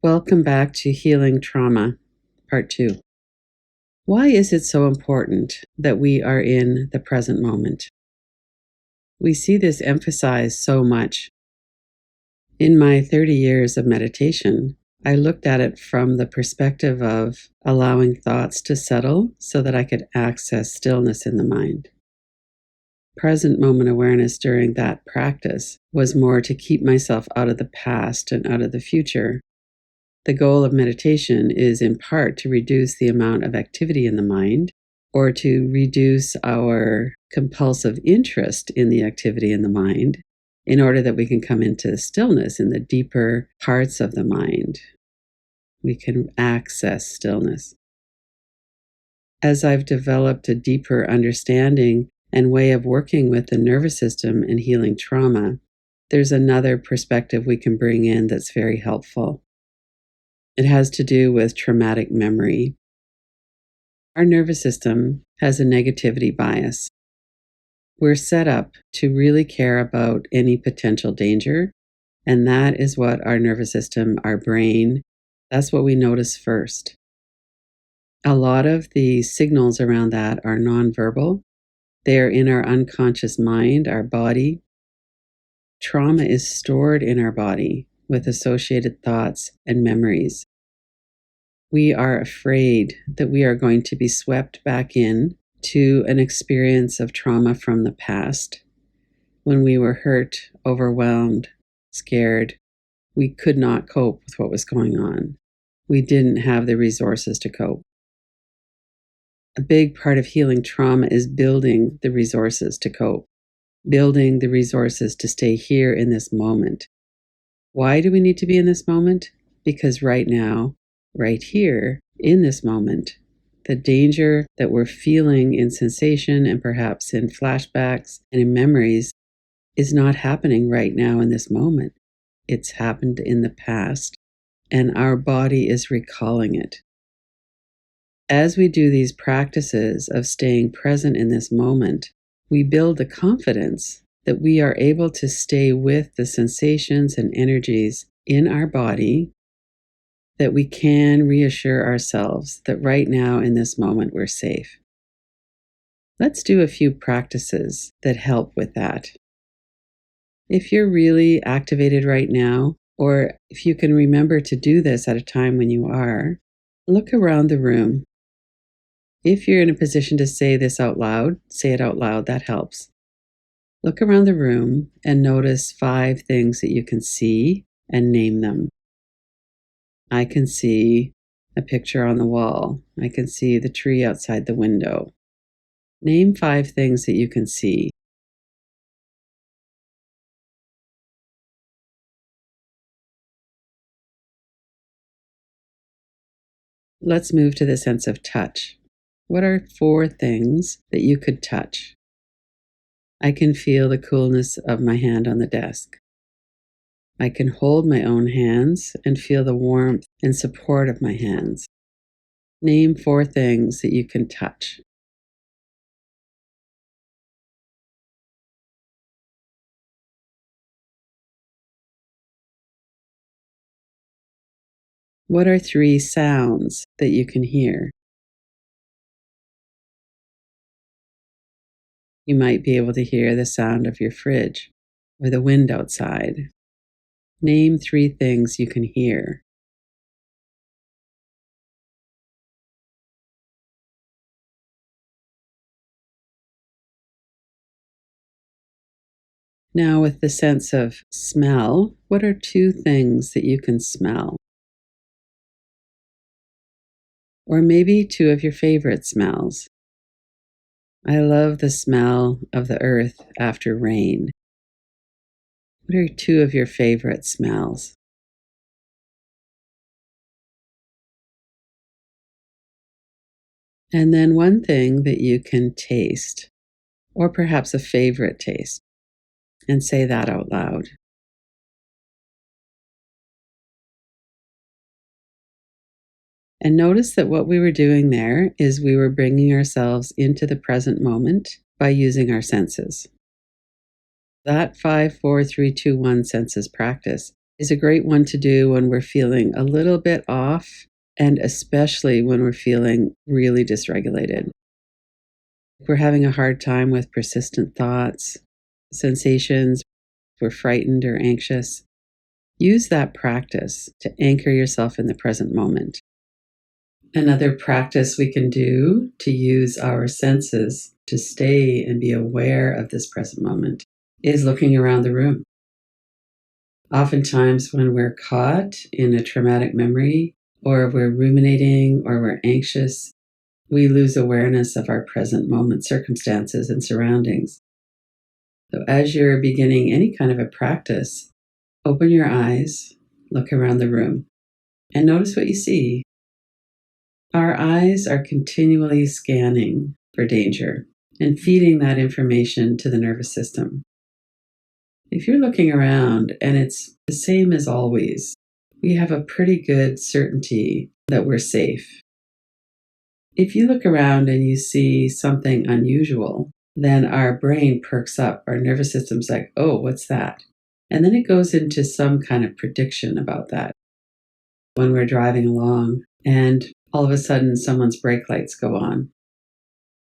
Welcome back to Healing Trauma, Part 2. Why is it so important that we are in the present moment? We see this emphasized so much. In my 30 years of meditation, I looked at it from the perspective of allowing thoughts to settle so that I could access stillness in the mind. Present moment awareness during that practice was more to keep myself out of the past and out of the future. The goal of meditation is in part to reduce the amount of activity in the mind or to reduce our compulsive interest in the activity in the mind in order that we can come into stillness in the deeper parts of the mind. We can access stillness. As I've developed a deeper understanding and way of working with the nervous system and healing trauma, there's another perspective we can bring in that's very helpful. It has to do with traumatic memory. Our nervous system has a negativity bias. We're set up to really care about any potential danger, and that is what our nervous system, our brain, that's what we notice first. A lot of the signals around that are nonverbal. They are in our unconscious mind, our body. Trauma is stored in our body with associated thoughts and memories. We are afraid that we are going to be swept back in to an experience of trauma from the past. When we were hurt, overwhelmed, scared, we could not cope with what was going on. We didn't have the resources to cope. A big part of healing trauma is building the resources to cope, building the resources to stay here in this moment. Why do we need to be in this moment? Because right now, right here, in this moment, the danger that we're feeling in sensation and perhaps in flashbacks and in memories is not happening right now in this moment. It's happened in the past, and our body is recalling it. As we do these practices of staying present in this moment, we build the confidence that we are able to stay with the sensations and energies in our body, that we can reassure ourselves that right now in this moment we're safe. Let's do a few practices that help with that. If you're really activated right now, or if you can remember to do this at a time when you are, look around the room. If you're in a position to say this out loud, say it out loud, that helps. Look around the room and notice 5 things that you can see and name them. I can see a picture on the wall. I can see the tree outside the window. Name 5 things that you can see. Let's move to the sense of touch. What are 4 things that you could touch? I can feel the coolness of my hand on the desk. I can hold my own hands and feel the warmth and support of my hands. Name 4 things that you can touch. What are 3 sounds that you can hear? You might be able to hear the sound of your fridge or the wind outside. Name 3 things you can hear. Now, with the sense of smell, what are 2 things that you can smell? Or maybe 2 of your favorite smells. I love the smell of the earth after rain. What are 2 of your favorite smells? And then 1 thing that you can taste, or perhaps a favorite taste, and say that out loud. And notice that what we were doing there is we were bringing ourselves into the present moment by using our senses. That 5, 4, 3, 2, 1 senses practice is a great one to do when we're feeling a little bit off, and especially when we're feeling really dysregulated. We're having a hard time with persistent thoughts, sensations, we're frightened or anxious. Use that practice to anchor yourself in the present moment. Another practice we can do to use our senses to stay and be aware of this present moment is looking around the room. Oftentimes, when we're caught in a traumatic memory, or we're ruminating, or we're anxious, we lose awareness of our present moment circumstances and surroundings. So, as you're beginning any kind of a practice, open your eyes, look around the room, and notice what you see. Our eyes are continually scanning for danger and feeding that information to the nervous system. If you're looking around and it's the same as always, we have a pretty good certainty that we're safe. If you look around and you see something unusual, then our brain perks up. Our nervous system's like, oh, what's that? And then it goes into some kind of prediction about that. When we're driving along and all of a sudden someone's brake lights go on,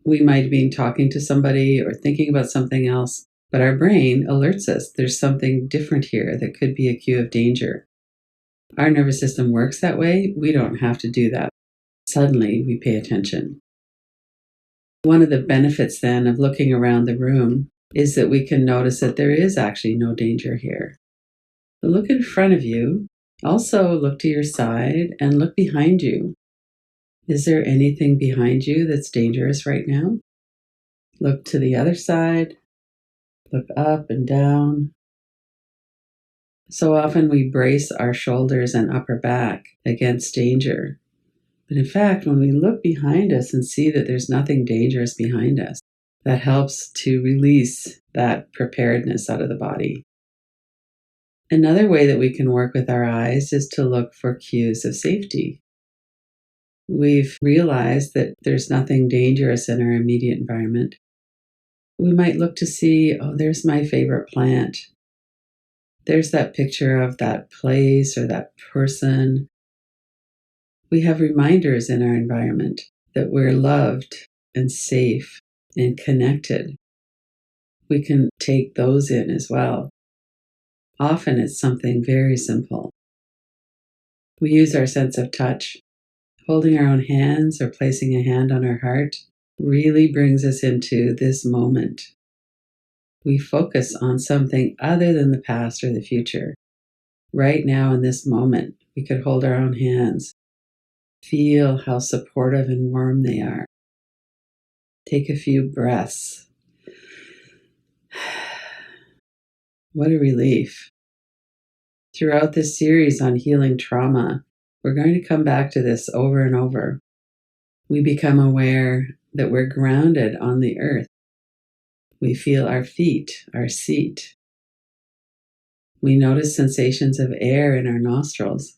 we might be talking to somebody or thinking about something else, but our brain alerts us there's something different here that could be a cue of danger. Our nervous system works that way. We don't have to do that. Suddenly, we pay attention. One of the benefits then of looking around the room is that we can notice that there is actually no danger here. But look in front of you. Also, look to your side and look behind you. Is there anything behind you that's dangerous right now? Look to the other side. Look up and down. So often we brace our shoulders and upper back against danger. But in fact, when we look behind us and see that there's nothing dangerous behind us, that helps to release that preparedness out of the body. Another way that we can work with our eyes is to look for cues of safety. We've realized that there's nothing dangerous in our immediate environment. We might look to see, oh, there's my favorite plant. There's that picture of that place or that person. We have reminders in our environment that we're loved and safe and connected. We can take those in as well. Often it's something very simple. We use our sense of touch. Holding our own hands or placing a hand on our heart really brings us into this moment. We focus on something other than the past or the future. Right now in this moment, we could hold our own hands. Feel how supportive and warm they are. Take a few breaths. What a relief. Throughout this series on healing trauma, we're going to come back to this over and over. We become aware that we're grounded on the earth. We feel our feet, our seat. We notice sensations of air in our nostrils.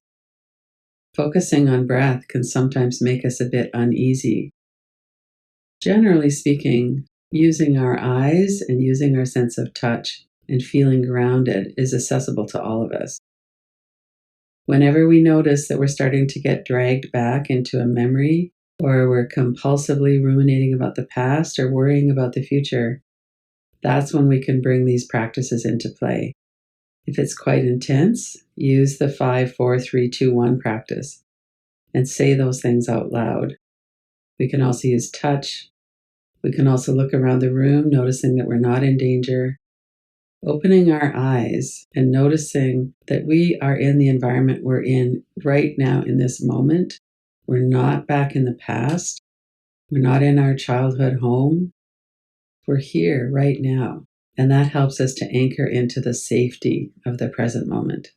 Focusing on breath can sometimes make us a bit uneasy. Generally speaking, using our eyes and using our sense of touch and feeling grounded is accessible to all of us. Whenever we notice that we're starting to get dragged back into a memory, or we're compulsively ruminating about the past or worrying about the future, that's when we can bring these practices into play. If it's quite intense, use the 5, 4, 3, 2, 1 practice and say those things out loud. We can also use touch. We can also look around the room, noticing that we're not in danger. Opening our eyes and noticing that we are in the environment we're in right now in this moment. We're not back in the past. We're not in our childhood home. We're here right now. And that helps us to anchor into the safety of the present moment.